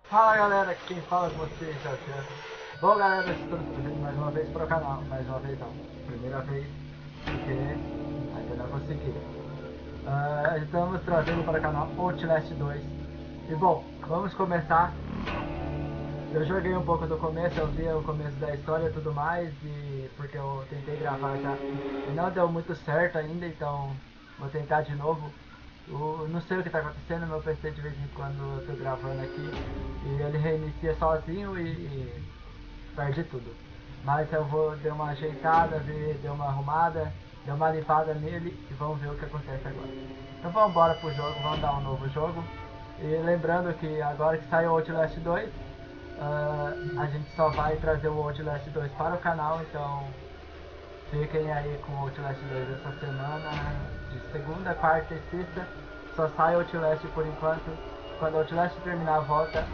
Fala galera, aqui quem fala com vocês é o Thiago. Bom galera, estamos trazendo mais uma vez para o canal. Mais uma vez não, primeira vez, porque ainda não consegui. Estamos trazendo para o canal Outlast 2. E bom, vamos começar. Eu joguei um pouco do começo, eu vi o começo da história e tudo mais, porque eu tentei gravar já e não deu muito certo ainda, então vou tentar de novo. Eu não sei o que está acontecendo, meu PC de vez em quando eu tô gravando aqui e ele reinicia sozinho e perde tudo. Mas eu vou dar uma ajeitada, dar uma arrumada, dar uma limpada nele e vamos ver o que acontece agora. Então vamos embora pro jogo, vamos dar um novo jogo. E lembrando que agora que saiu o Outlast 2, a gente só vai trazer o Outlast 2 para o canal, então fiquem aí com o Outlast 2 essa semana, de segunda, quarta e sexta, só sai o Outlast por enquanto. Quando o Outlast terminar, volta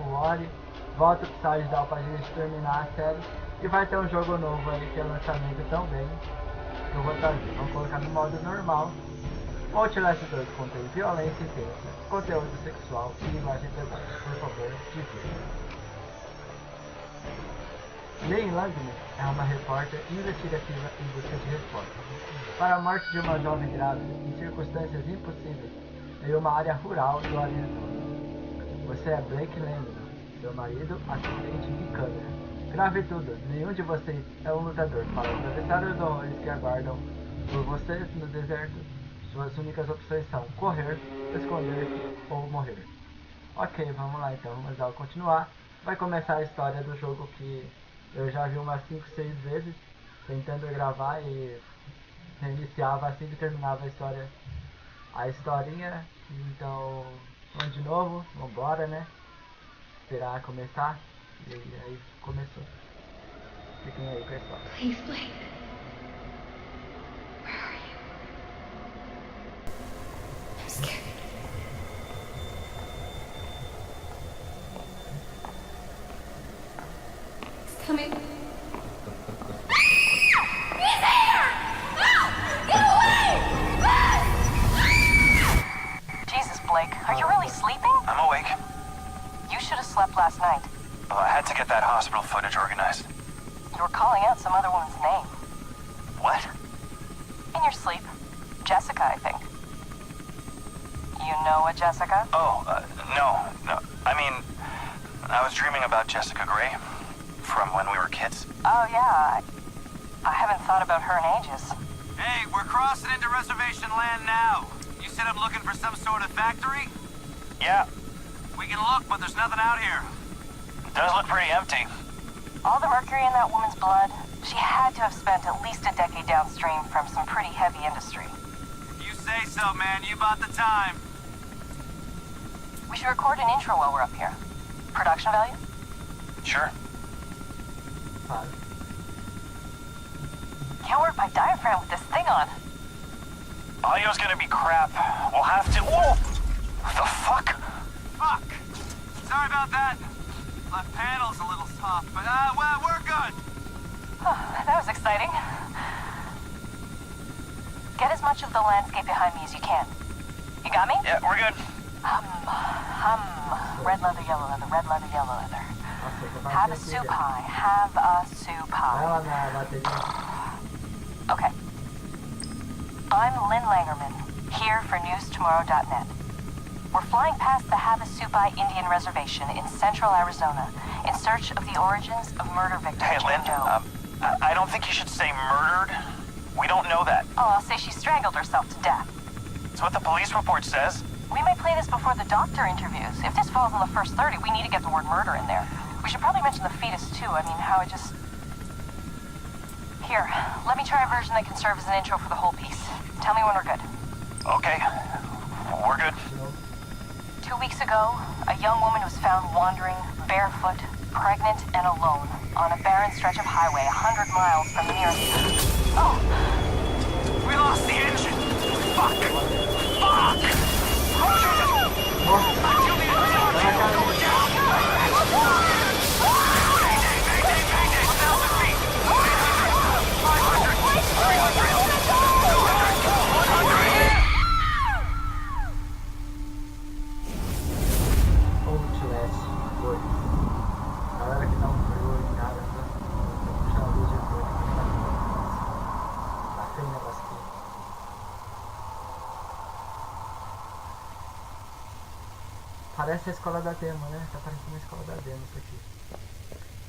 o Ori, volta o Side Down pra gente terminar a série, e vai ter um jogo novo aí que é lançamento também, que eu vou trazer. Vamos colocar no modo normal. O Outlast 2 contém violência intensa, conteúdo sexual e linguagem pesada. Por favor, divirta. Lynn Langman é uma repórter investigativa em busca de respostas para a morte de uma jovem grávida em circunstâncias impossíveis em uma área rural do Arizona. Você é Blake Langman, seu marido, assistente e câmera. Grave tudo, nenhum de vocês é um lutador para atravessar os horrores que aguardam por vocês no deserto. Suas únicas opções são correr, esconder-se ou morrer. Ok, vamos lá então, vamos dar o continuar. Vai começar a história do jogo que eu já vi umas 5, 6 vezes, tentando gravar e reiniciava assim que terminava a historinha. Então, vamos de novo, vambora, né? Esperar começar. E aí começou. Fiquem aí, pessoal. Please, Blake. Where are you? I'm scared. He's coming. He's here! No! Get away! Jesus, Blake, are you really sleeping? I'm awake. You should have slept last night. Well, I had to get that hospital footage organized. You were calling out some other woman's name. What? In your sleep. Jessica, I think. You know a Jessica? Oh, no. I mean, I was dreaming about Jessica Gray from when we were kids. Oh, yeah. I haven't thought about her in ages. Hey, we're crossing into reservation land now. You said I'm looking for some sort of factory? Yeah, We can look, but there's nothing out here. it does look pretty empty. All the mercury in that woman's blood, she had to have spent at least a decade downstream from some pretty heavy industry. If you say so, man, you bought the time. We should record an intro while we're up here. Production value? Sure. Can't work my diaphragm with this thing on. Audio's gonna be crap. We'll have to... Whoa! What the fuck? Fuck. Sorry about that. Left panel's a little soft, but well, we're good. That was exciting. Get as much of the landscape behind me as you can. You got me? Yeah, we're good. Red leather, yellow leather, red leather, yellow leather. Have a soup pie, have a soup pie. Okay. I'm Lynn Langerman, here for newstomorrow.net. We're flying past the Havasupai Indian Reservation in central Arizona in search of the origins of murder victims. Hey, Lynn, you know. I don't think you should say murdered. We don't know that. Oh, I'll say she strangled herself to death. It's what the police report says. We may play this before the doctor interviews. If this falls on the first 30, we need to get the word murder in there. We should probably mention the fetus, too. I mean, how it just... Here, let me try a version that can serve as an intro for the whole piece. Tell me when we're good. Okay, we're good. 2 weeks ago, a young woman was found wandering, barefoot, pregnant, and alone on a barren stretch of highway 100 miles from the nearest... Oh! We lost the engine. Fuck. Fuck. Until the engine going down. Mayday. 1,000 feet. 800. 500. 300. 100. Outlast. Parece a escola da demo, né? Tá parecendo a escola da demo isso aqui.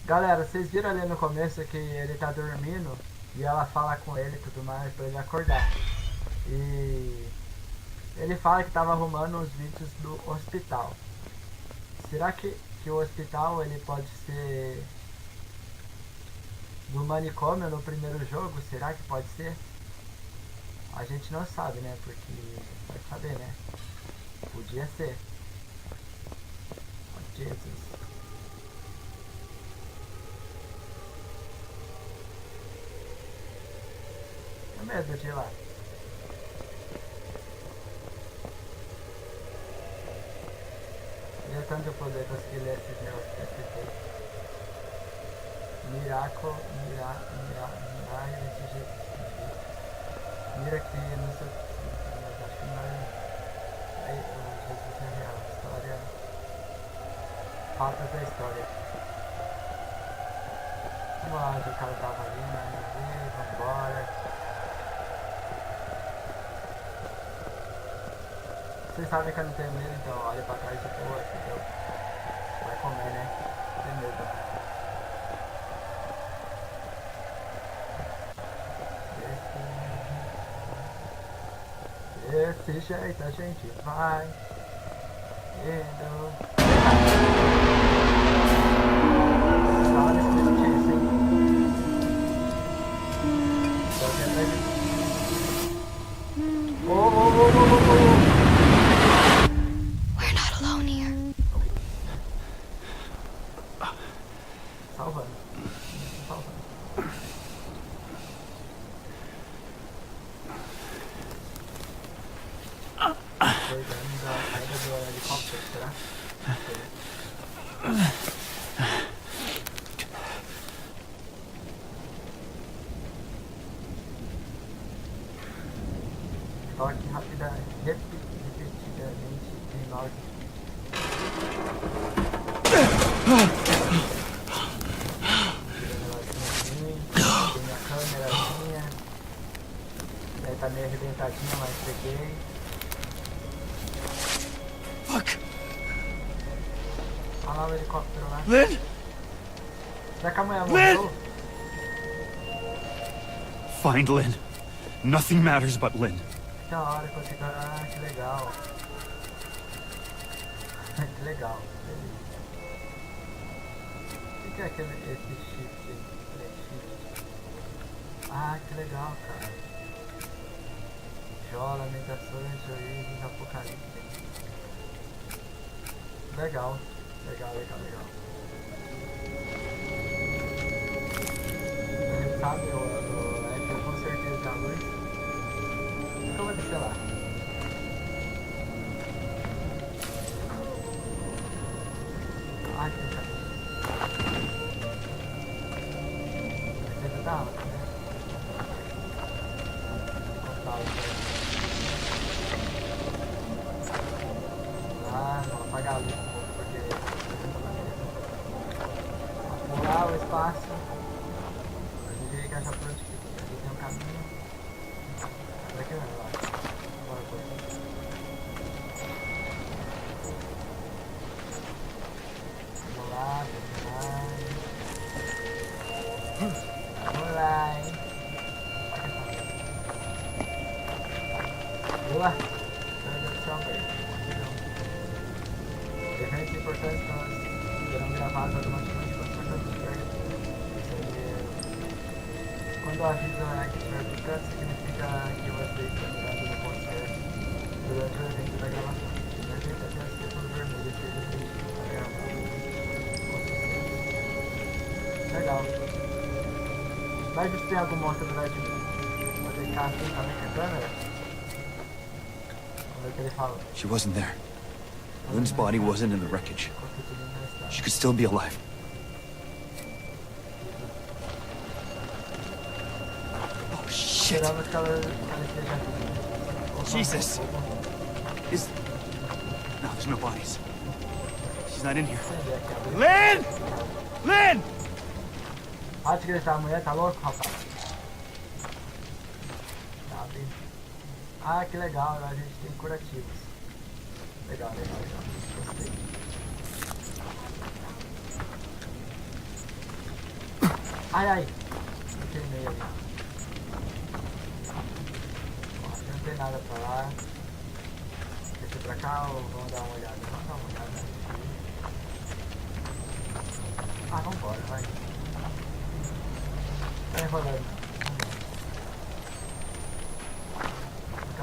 Galera, vocês viram ali no começo que ele tá dormindo e ela fala com ele e tudo mais pra ele acordar. E ele fala que tava arrumando os vídeos do hospital. Será que o hospital ele pode ser do manicômio no primeiro jogo? Será que pode ser? A gente não sabe, né? Porque vai saber, né? Podia ser. Oh, Jesus. Tenho medo de ir lá. Tanto eu poder conseguir ler esses meus ST. Miracle, mirar desse jeito. Mira aqui, não sei, mas acho que não é. Aí, o Jesus é real, história. Fatos da história. Vamos lá, onde o cara tava ali, né? Vambora. Vocês sabem que eu não tenho medo, então olha pra trás de boa, entendeu? Vai comer, né? Tem medo. Desse jeito a gente vai indo. Só nesse minutinho, hein? Só que atrás de... Salvando. Cuidando da saída do helicóptero, será? Toque repetidamente em nós. Tem a câmerazinha. Daí tá meio arrebentadinha, mas peguei. Fuck! Olha lá o helicóptero lá. Lynn! Será que a mulher morreu? Find Lynn. Nothing matters but Lynn. Que da hora que eu fico... Ah, que legal. Que legal. Beleza. O que é esse shift aí? Ah, que legal, cara. Jó, lamentações de origens apocalipse. Legal. Legal. A gente sabe, eu com certeza a luz. Então eu vou descer lá. Ai, que legal. Precisa da água, né? Vamos apagar a luz um pouco porque vamos pular o espaço. A gente tem que achar por onde que aqui tem um caminho. Por aqui não, eu acho. Bora por aqui. Vamos lá, vamos lá, hein? Boa! Eventos importantes serão gravados automaticamente quando for notificado. Quando o aviso é que estiver aplicado, significa que você está mirando no processo durante o evento da gravação. O evento até o círculo vermelho seja sentido para gravar com sucesso. Legal. Vai ver se tem alguma outra do lado de mim. Vou deixar assim também com a câmera. Vamos ver o que ele fala. She wasn't there. Lynn's body wasn't in the wreckage. She could still be alive. Oh, shit! Jesus! No, there's no bodies. She's not in here. Lynn! Lynn! Pode gritar, a mulher tá louca, rapaz? Tá bem. Ah, que legal, a gente tem curativos. Legal. Gostei. Ai, ai. Eu queimei ali. Bom, aqui não tem nada pra lá. Descer pra cá ou vamos dar uma olhada? Vamos dar uma olhada aqui. Ah, vambora, vai. Tá enrolando. Vambora.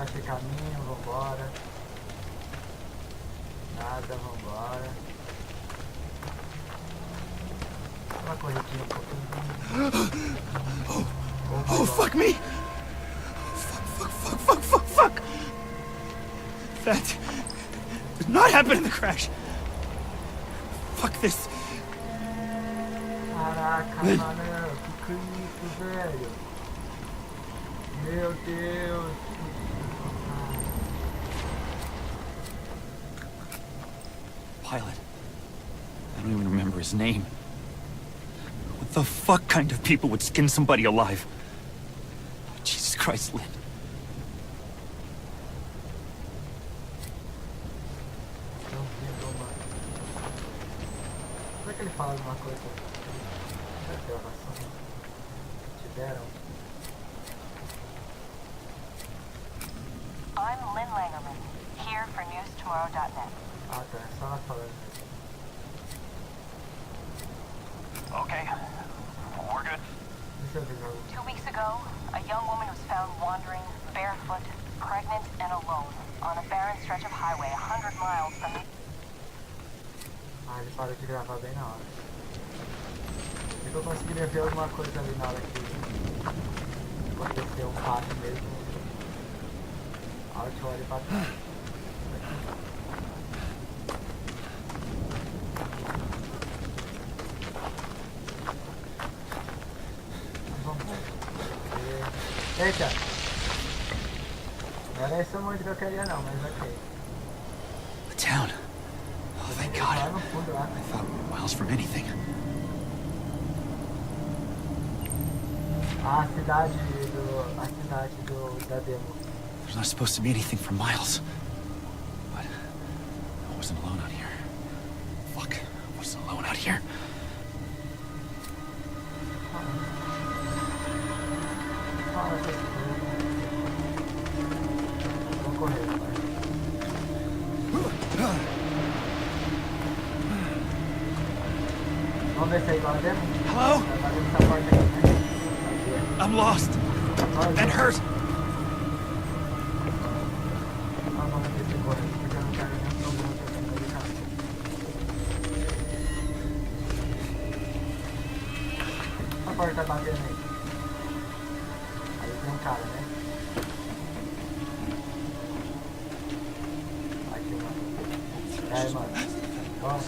Achei caminho, vambora. Nada, vambora. Uma corridinha um pouquinho. Oh, fuck me! Fuck! That did not happen in the crash. Fuck this. Caraca, mano, que isso, velho? Meu Deus. Pilot. I don't even remember his name. What the fuck kind of people would skin somebody alive? Jesus Christ, Lynn. Será que ele fala alguma coisa da gravação que tiveram? I'm Lynn Langerman, here for newstomorrow.net. Ah, tá, é só ela falando. Okay, we're good. Deixa eu ver logo. 2 weeks ago, a young woman was found wandering, barefoot, pregnant, and alone on a barren stretch of highway 100 miles from the... Ah, ele parou de gravar bem na hora. Se eu conseguiria ver alguma coisa ali na hora que aconteceu um fato mesmo. Alt, olha pra trás. Vamos ver. Eita! Não era esse o monte que eu queria não, mas ok. The town. Oh, thank God. Lá no fundo lá. I thought we were miles from anything. A cidade da demo. There's not supposed to be anything for miles. But I wasn't alone out here. Fuck, I wasn't alone out here. Fala essas coisas. Vamos correr, pai. Vamos ver se é igual a demo? Hello? Vai fazer essa porta aqui, né? I'm lost and hurt. Vamos descer correndo, porque eu não quero nenhum problema tocando ali, cara. A porta tá batendo aí. Aí tem um cara, né? Aqui, mano. Aí, mano. Ó.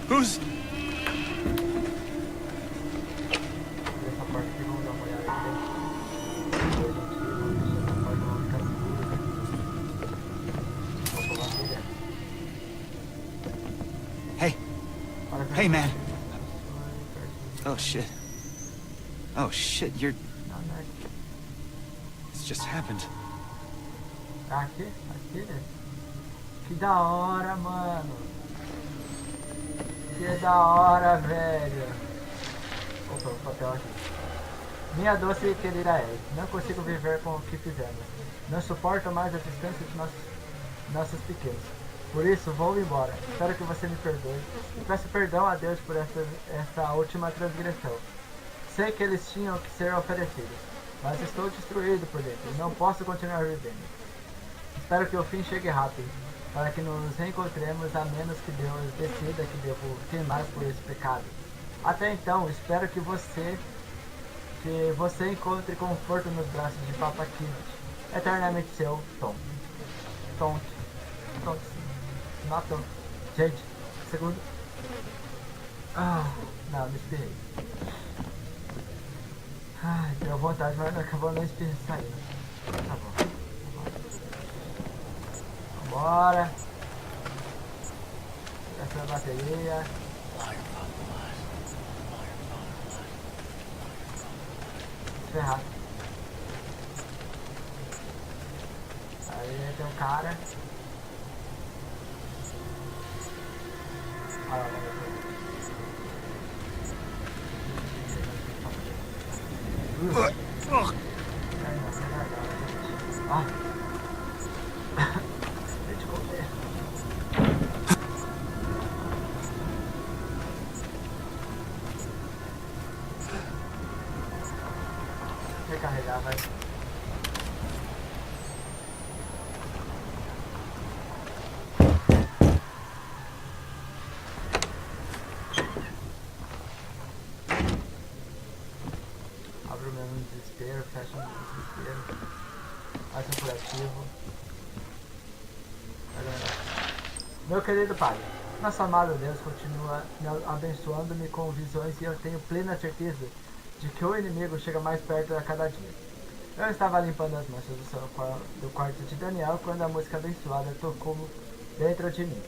Who's... Essa porta aqui, vamos dar uma olhada aqui dentro. Vamos deixar essa porta, vamos ficar seguro. Vou pular aqui dentro. Hey, Olha pra Hey, mim. man. oh shit. Oh shit, Não, não é aqui. this just happened. Aqui? Aqui, né? Que da hora, mano. Que da hora, velho. Opa, o papel aqui. Minha doce e querida Ellie, não consigo viver com o que fizemos. Não suporto mais a distância de nossos pequenos. Por isso, vou embora. Espero que você me perdoe. E peço perdão a Deus por essa última transgressão. Sei que eles tinham que ser oferecidos, mas estou destruído por dentro e não posso continuar vivendo. Espero que o fim chegue rápido, para que nos reencontremos, a menos que Deus decida que devo queimar por esse pecado. Até então, espero que você encontre conforto nos braços de Papa Kennedy. Eternamente seu, Tom. Tonto. Não tonto. Gente, segundo. Ah, não, me espirrei. Ai, deu vontade, mas acabou não espirrando saindo. Tá bom. Vambora. Essa é a bateria. Ferrado. Aí tem um cara. Olha lá, Ah. Deixa eu comer. Recarregar, vai. Abre o menu no desespero, fecha o desespero. Faz um curativo. Meu querido Pai, nosso amado Deus continua abençoando-me com visões e eu tenho plena certeza de que o inimigo chega mais perto a cada dia. Eu estava limpando as manchas do quarto de Daniel quando a música abençoada tocou dentro de mim,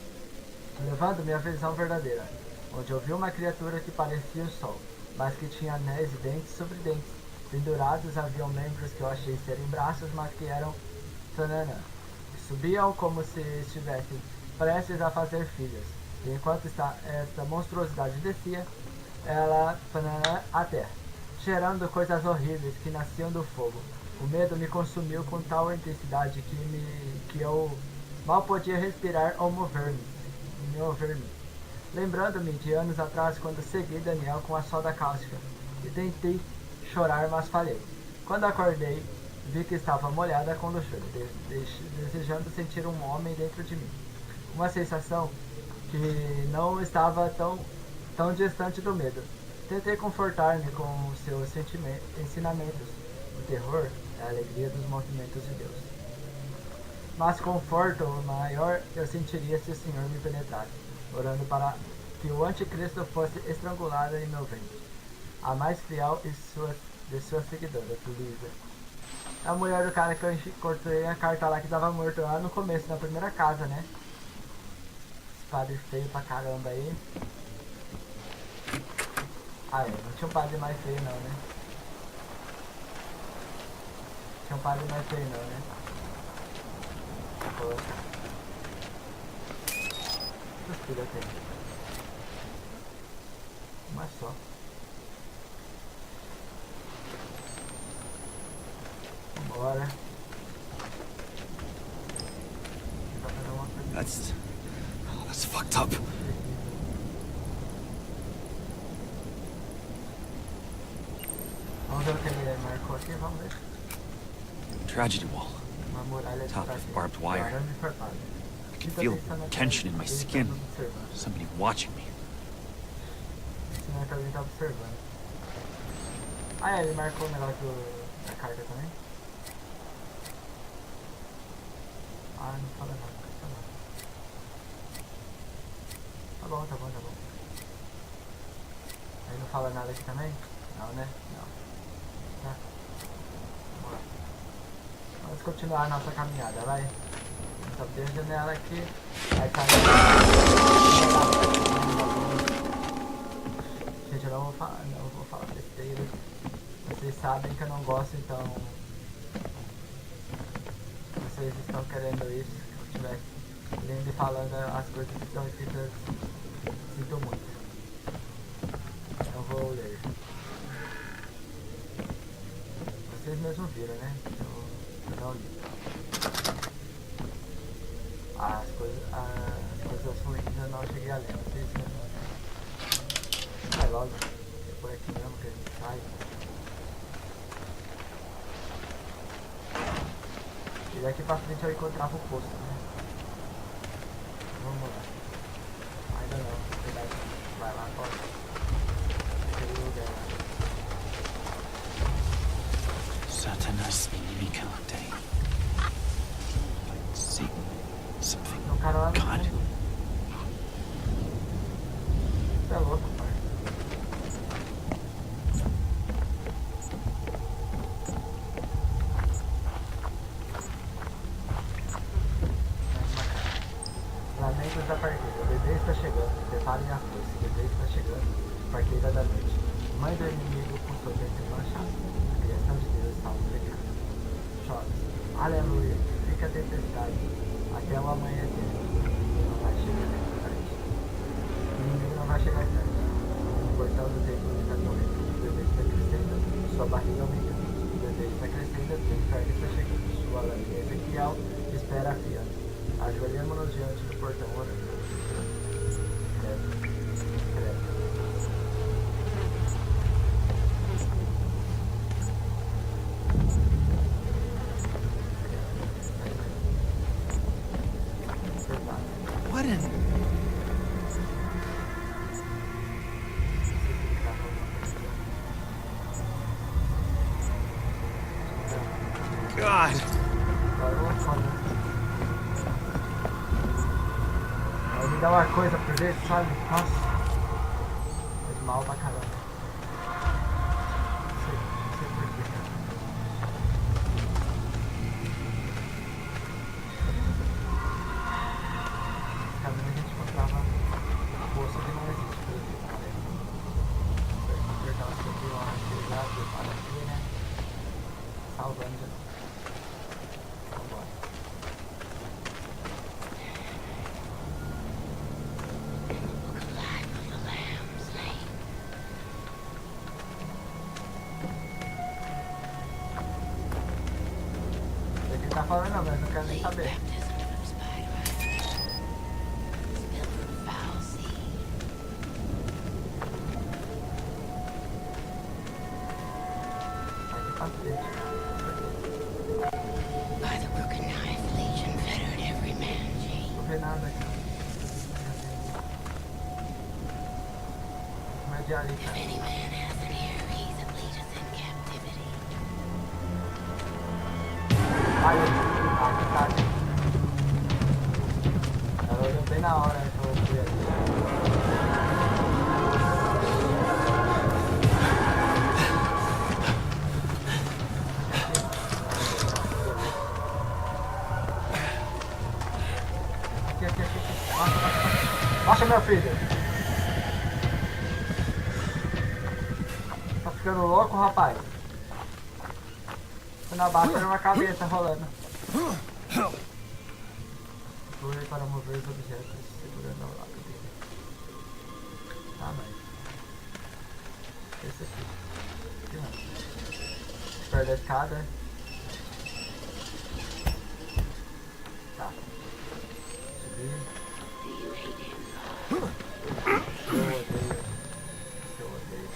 levando-me à visão verdadeira, onde eu vi uma criatura que parecia o sol, mas que tinha anéis e dentes sobre dentes. Pendurados haviam membros que eu achei serem braços, mas que eram que subiam como se estivessem prestes a fazer filhas. E enquanto esta monstruosidade descia, ela a terra, cheirando coisas horríveis que nasciam do fogo. O medo me consumiu com tal intensidade que eu mal podia respirar ou mover-me. Lembrando-me de anos atrás, quando segui Daniel com a soda cáustica e tentei chorar, mas falhei. Quando acordei, vi que estava molhada com luxúria, desejando sentir um homem dentro de mim. Uma sensação que não estava tão distante do medo. Tentei confortar-me com seus ensinamentos. O terror é a alegria dos movimentos de Deus. Mas conforto maior eu sentiria se o Senhor me penetrasse, orando para que o anticristo fosse estrangulado em meu ventre. A mais fiel de suas seguidoras, Lisa. A mulher do cara que eu encontrei a carta lá que tava morto lá no começo, na primeira casa, né? Esse padre feio pra caramba aí. Ah, é, não tinha um padre mais feio não, né? Tinha um padre mais feio não, né? Pô. Quantas pilhas tem? Uma só. Vambora. That's fucked up. Vamos ver o que ele marcou aqui, vamos ver. Tragedy wall. Uma muralha de Top with barbed wire. I can feel tension in my skin. Somebody watching me. Esse moleque alguém tá observando. Ah, é, ele marcou o negócio da carta também. Ah, não fala nada, não fala nada. Tá bom, tá bom, tá bom. Aí não fala nada aqui também? Não, né? Não. Tá. Vamos lá. Vamos continuar a nossa caminhada, vai. Vamos abrir a janela aqui. Aí tá. Gente, eu não vou falar besteira. Vocês sabem que eu não gosto, então... Vocês estão querendo isso, que eu estivesse lendo e falando as coisas que estão escritas, sinto muito. Eu vou ler. Vocês mesmos viram, né? Eu não li. As coisas ruins eu não cheguei a ler, vocês mesmos viram. Vai logo, é por aqui mesmo que a gente sai. E daqui pra frente eu encontrava o posto, né? Vamos lá. Ainda não, verdade. Vai lá, pode. Aquele lugar lá. Satanas inimicante. Like Satan. Something. Tem um cara lá no God. fundo. Você é louco, pai. Lamentos da parteira. O bebê está chegando. Preparem a força. O bebê está chegando. Parteira da noite. Mãe do inimigo com seu ventre manchado. A criação de Deus está pregando. Chora. Aleluia. Fica a tempestade. Até o amanhecer. Não vai chegar tarde. O inimigo não vai chegar tarde. O portal do templo está correndo. O bebê está crescendo. sua barriga aumenta. O desejo está crescendo, a tua inferno está chegando. Sua lâmina Ezequiel espera afiando. Ajoelhemos-nos diante do portão orando. Credo. Credo. What in... God! Vai me dar uma coisa por dentro, sabe? Nossa. Faz mal pra caramba. Não sei porquê. Esse caminho a gente encontrava a bolsa que não existe, por exemplo. Vou apertar o seu lá, para aqui, né? Salvando de novo. Tá falando, mas não quero nem saber. Aqui pra frente. Não vê nada aqui. Como é diarista. Ela olhou bem na hora que eu fui ali. Aqui. Nossa, meu filho. Tá ficando louco, rapaz? Na base era uma cabeça rolando. Pule para mover os objetos segurando ao lado dele. Ah, mas... esse aqui. Aqui não. Perto da escada. Tá. Subir. Eu odeio.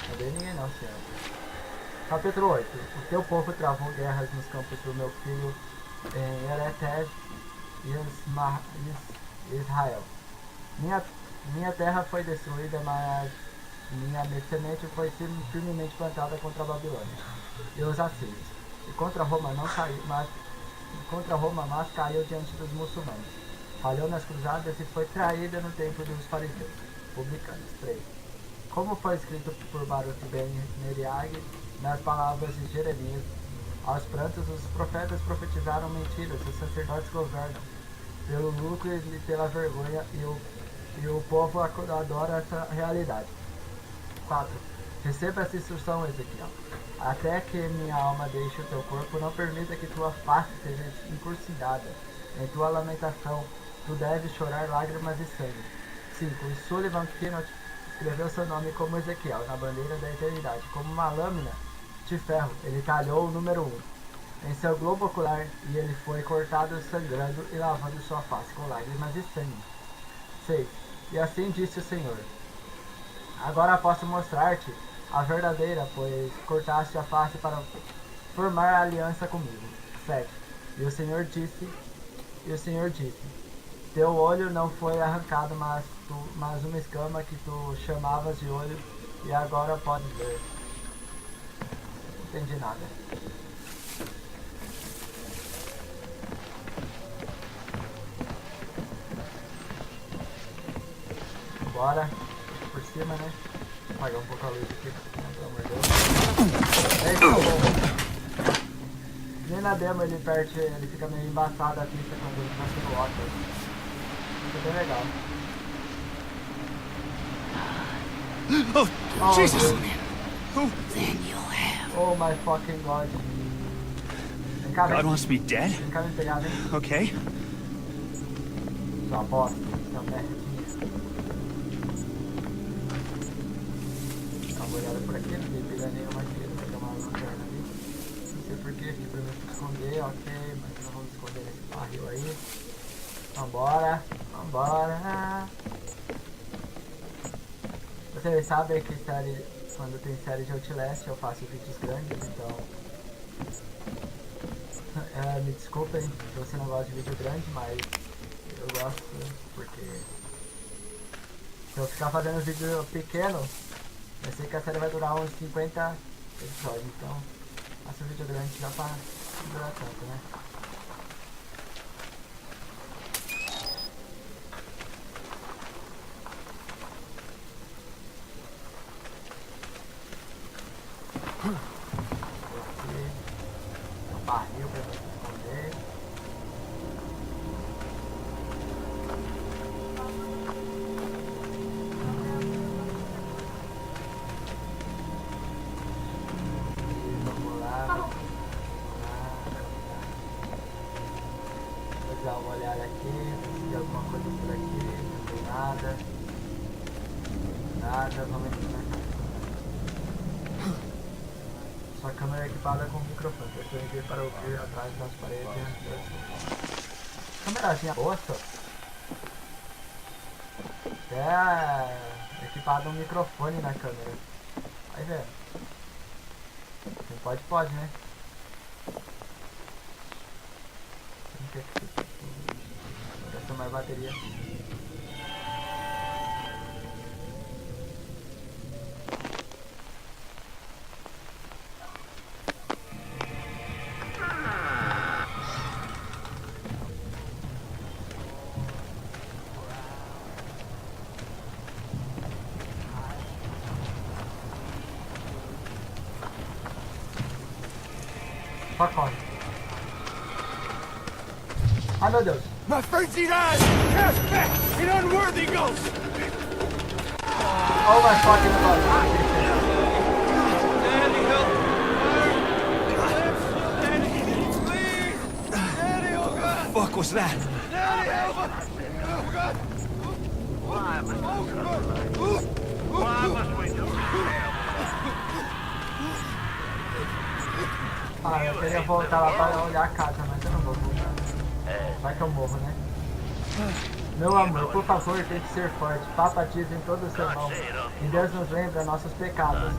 Não odeio ninguém não, senhor. Capítulo 8. O teu povo travou guerras nos campos do meu filho em Eretés e Israel. Minha terra foi destruída, mas minha semente foi firmemente plantada contra a Babilônia e os assírios. E contra Roma mas caiu diante dos muçulmanos. Falhou nas cruzadas e foi traída no templo dos fariseus. Publicanos 3. Como foi escrito por Baruch ben Neriag nas palavras de Jeremias, aos prantos os profetas profetizaram mentiras, os sacerdotes governam pelo lucro e pela vergonha, e o povo adora essa realidade. 4. Receba essa instrução, Ezequiel. Até que minha alma deixe o teu corpo, não permita que tua face seja encursilhada. Em tua lamentação, tu deves chorar lágrimas e sangue. 5. E Sullivan Kinot escreveu seu nome como Ezequiel na bandeira da eternidade, como uma lâmina de ferro. Ele talhou o número 1 em seu globo ocular, e ele foi cortado sangrando e lavando sua face com lágrimas e sangue. 6. E assim disse o Senhor: agora posso mostrar-te a verdadeira, pois cortaste a face para formar aliança comigo. 7. E o Senhor disse, teu olho não foi arrancado, mas uma escama que tu chamavas de olho, e agora podes ver. Não entendi nada. Bora por cima, né? Vou apagar um pouco a luz aqui, pelo amor de Deus. É isso, nem na demo ele fica meio embaçado a pista quando ele tá sendo ótimo. Isso é bem legal. Oh, Jesus! Oh my fucking God. Vem cá, God wants me dead? Vem cá me pegar, vem. Okay. Sua bosta, sua merdinha. Dá uma olhada por aqui, não tem pegar nenhuma aqui, não tem esconder, ok, mas não vamos esconder nesse barril aí. Vambora, vambora. Vocês sabem que quando tem série de Outlast eu faço vídeos grandes, então me desculpem se você não gosta de vídeo grande, mas eu gosto porque se eu ficar fazendo vídeo pequeno, eu sei que a série vai durar uns 50 episódios, então faço vídeo grande já pra não durar tanto, né? Barril pra você esconder. Vamos lá. Vou dar uma olhada aqui, se tem alguma coisa por aqui. Não tem nada. Nada, vamos entrar na casa. Sua câmera é equipada com microfone, perceber para ouvir atrás das paredes. Câmerazinha boa, só. É equipado um microfone na câmera. Vai ver. Quem pode, né? Gasta mais bateria. Corre. Ai meu Deus. My frenzied eyes cast back an unworthy ghost! Oh my fucking god. Daddy, help! Please! Daddy, oh God! Fuck was that? Daddy, help us! Oh God! Why must we do this? Ah, eu queria voltar lá para olhar a casa, mas eu não vou voltar. Vai que eu morro, né? Meu amor, por favor, tem que ser forte. Papa diz em todo o sermão. E Deus nos lembra nossos pecados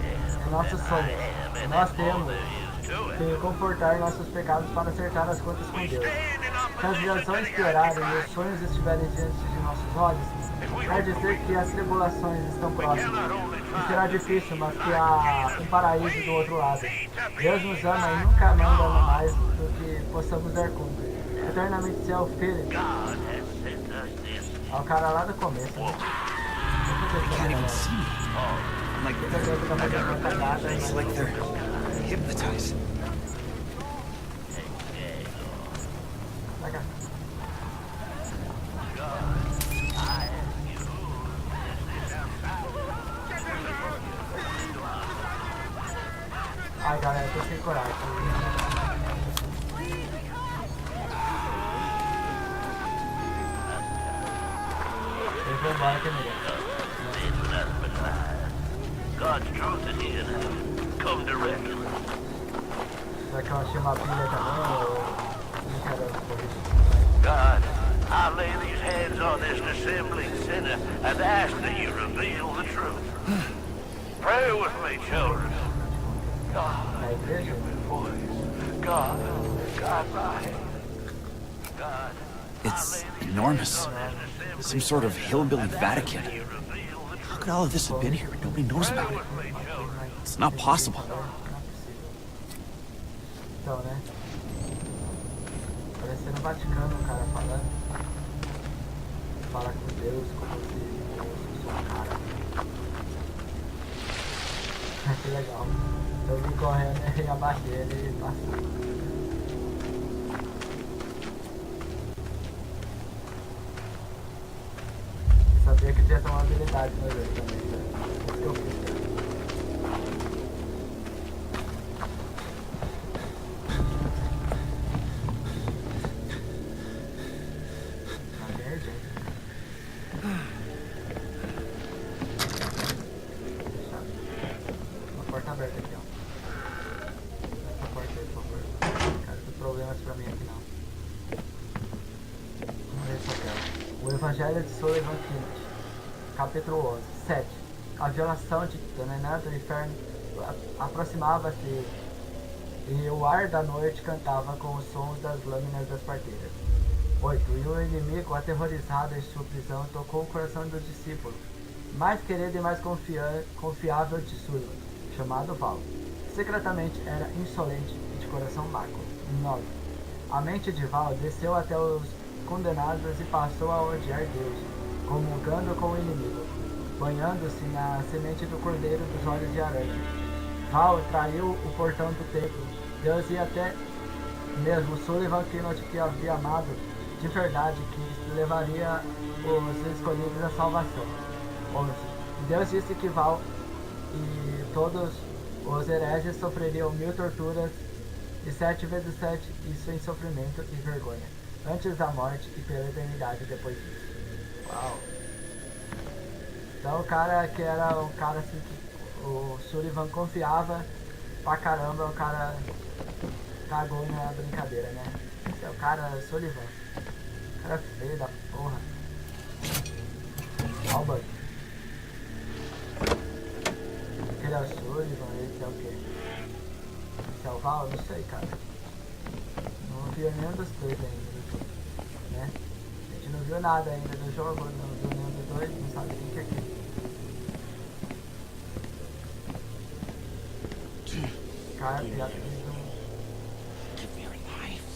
e nossos sonhos. E nós temos que comportar nossos pecados para acertar as contas com Deus. Se as visões piorarem e os sonhos estiverem diante de nossos olhos, quer dizer que as tribulações estão próximas. E será difícil, mas que há um paraíso do outro lado. Deus nos ama e nunca manda mais do que possamos dar conta. Eternamente seu filho. É o cara lá do começo, né? It's like they're hypnotized. Ai galera, tô sem coragem. Eu vou embora que é melhor. God's truth is here now. Come direct. Será que eu achei uma pilha também ou não quero correr? God, I lay these hands on this dissembling sinner and ask that you reveal the truth. Pray with me, children. God, Na igreja? God, God, my God. It's enormous. Some sort of hillbilly Vatican. How could all of this have been here and nobody knows about it? It's not possible. Então, né? Parecendo o Vaticano, o cara falando. Fala com Deus como se fosse um cara. Que legal. Eu vim correndo e abaixei ele e passei. Eu sabia que tinha uma habilidade no jogo também, né? Isso que eu fiz. problemas pra mim aqui não. Vamos ver se eu quero. O Evangelho de Sullivan Kennedy, capítulo 11. 7. A violação de dominante do inferno aproximava-se e o ar da noite cantava com os sons das lâminas das parteiras. 8. E o inimigo, aterrorizado em sua prisão, tocou o coração dos discípulos, mais querido e mais confiável de Sullivan, chamado Val. Secretamente era insolente e de coração maco. 9. A mente de Val desceu até os condenados e passou a odiar Deus, comungando com o inimigo, banhando-se na semente do cordeiro dos olhos de aranha. Val traiu o portão do templo. Deus e até mesmo Sullivan que havia amado de verdade, que levaria os escolhidos à salvação. 11. Deus disse que Val e todos os hereges sofreriam 1000 torturas e 7 vezes 7, isso em sofrimento e vergonha, antes da morte e pela eternidade depois disso. Uau! Então o cara que era um cara assim que o Sullivan confiava pra caramba, o cara cagou na brincadeira, né? Esse é o cara Sullivan. O cara feio da porra. Olha o bug. Aquele é o Sullivan, esse é o quê? Esse é o Val? Não sei, cara. Não viu nenhum dos dois ainda, né? A gente não viu nada ainda do jogo, não viu nenhum dos dois, não sabe quem que é quem. Cara, já fez um... Give me your lives.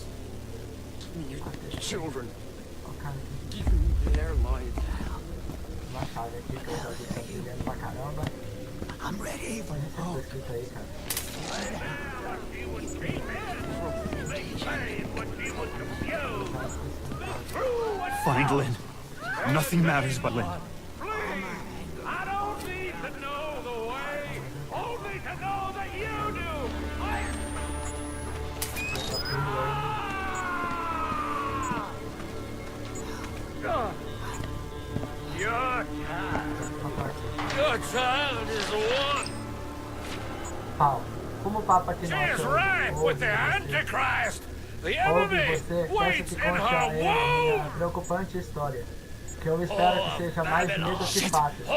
Give me your children. Ó, cara, Give me their lives. uma chave aqui que eu já vi tá brilhando pra caramba. I'm ready. Olha esse tá escrito aí, cara. Find Lynn. Nothing matters but Lynn. I don't need to know the way, only to know that you do. Your child is the one. Paulo, como o Papa que nós She's ripe with the Antichrist. The ouve enemy você, peço waits que in conte a her ele a minha womb. preocupante história, que eu espero que seja mais medo que fatos.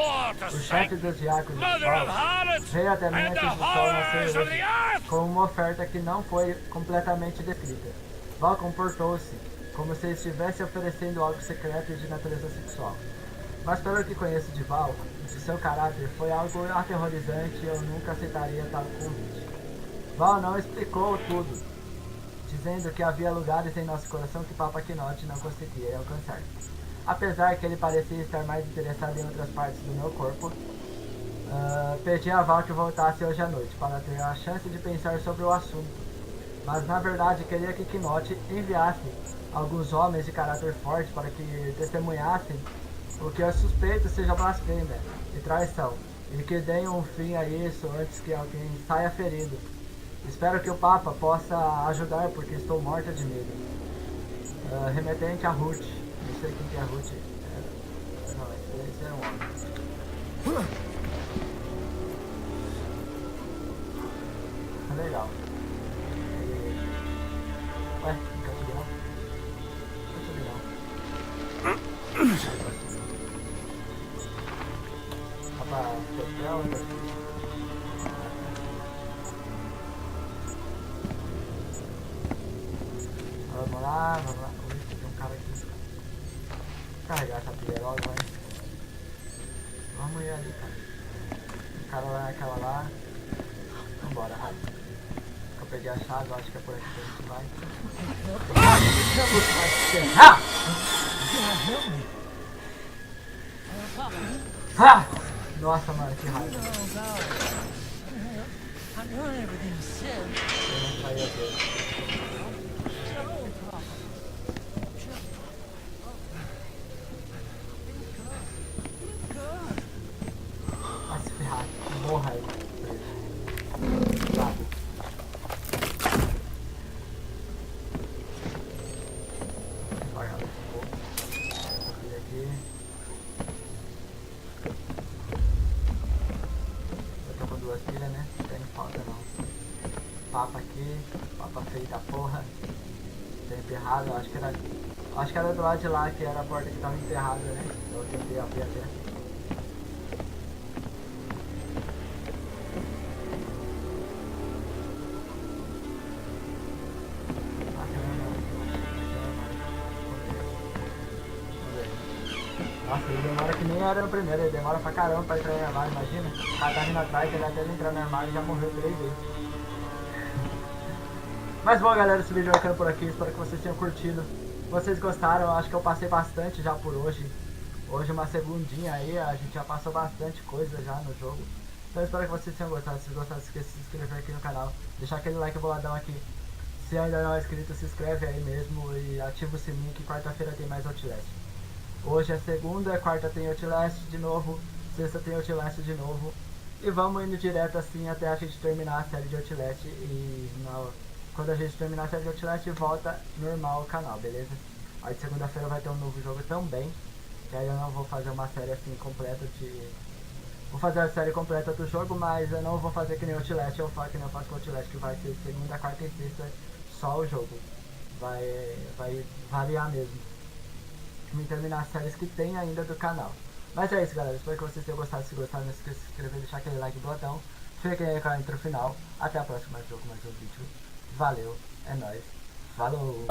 O chefe dos diáconos, Paulo, veio até mim antes do sol nascer hoje, com uma oferta que não foi completamente descrita. Val comportou-se como se estivesse oferecendo algo secreto e de natureza sexual. Mas pelo que conheço de Val, de seu caráter, foi algo aterrorizante e eu nunca aceitaria tal convite. Val não explicou tudo, dizendo que havia lugares em nosso coração que Papa Quinote não conseguia alcançar. Apesar que ele parecia estar mais interessado em outras partes do meu corpo, pedi a Val que voltasse hoje à noite, para ter a chance de pensar sobre o assunto. Mas na verdade queria que Quinote enviasse alguns homens de caráter forte para que testemunhassem o que eu suspeito seja blasfêmia e traição, e que deem um fim a isso antes que alguém saia ferido. Espero que o Papa possa ajudar, porque estou morta de medo. Remetente a Ruth. Não sei quem que é a Ruth. Não, esse é um homem. Legal. Ué, não quer subir não? Não quer subir não. Pra hotel, vamos lá. Ui, tem um cara aqui. Vou carregar essa pilerola, vai. Vamos ir ali, cara. O cara lá, aquela lá. Vambora, rápido. Eu peguei a chave, eu acho que é por aqui que a gente vai. Ah! Nossa, mano, que raiva. Eu não saía dele. Vai se ferrar. Morra aí. Sabe? Olha, vou subir aqui. Duas pilhas, né? Não tem falta não. mapa aqui. Mapa feio da porra. Tem emperrado, acho que era do lado de lá que era a porta que tava emperrada, né? Eu tentei abrir até. Nossa, ele demora que nem era no primeiro, ele demora pra caramba pra entrar no armário, imagina? O cara tá vindo atrás, ele até entrar no armário e já morreu 3 vezes. Mas bom, galera, esse vídeo vai ficando por aqui, espero que vocês tenham curtido. Se vocês gostaram, eu acho que eu passei bastante já por hoje. Hoje uma segundinha aí, a gente já passou bastante coisa já no jogo. Então eu espero que vocês tenham gostado. Se gostaram, não esqueça de se inscrever aqui no canal. Deixar aquele like boladão aqui. Se ainda não é inscrito, se inscreve aí mesmo e ativa o sininho que quarta-feira tem mais Outlast. Hoje é segunda, quarta tem Outlast de novo, sexta tem Outlast de novo. E vamos indo direto assim até a gente terminar a série de Outlast. E quando a gente terminar a série de Outlast, volta normal o canal, beleza? Aí de segunda-feira vai ter um novo jogo também. Que aí eu não vou fazer uma série assim completa de... Vou fazer a série completa do jogo, mas eu não vou fazer que nem Outlast. Eu faço que nem eu faço com Outlast, que vai ser segunda, quarta e sexta só o jogo. Vai variar mesmo. Me terminar as séries que tem ainda do canal. Mas é isso, galera. Espero que vocês tenham gostado. Se gostaram, não esqueça de se inscrever, deixar aquele like botão. Fiquem aí com a intro final. Até a próxima jogo, mais um vídeo. Valeu, é nóis. Falou!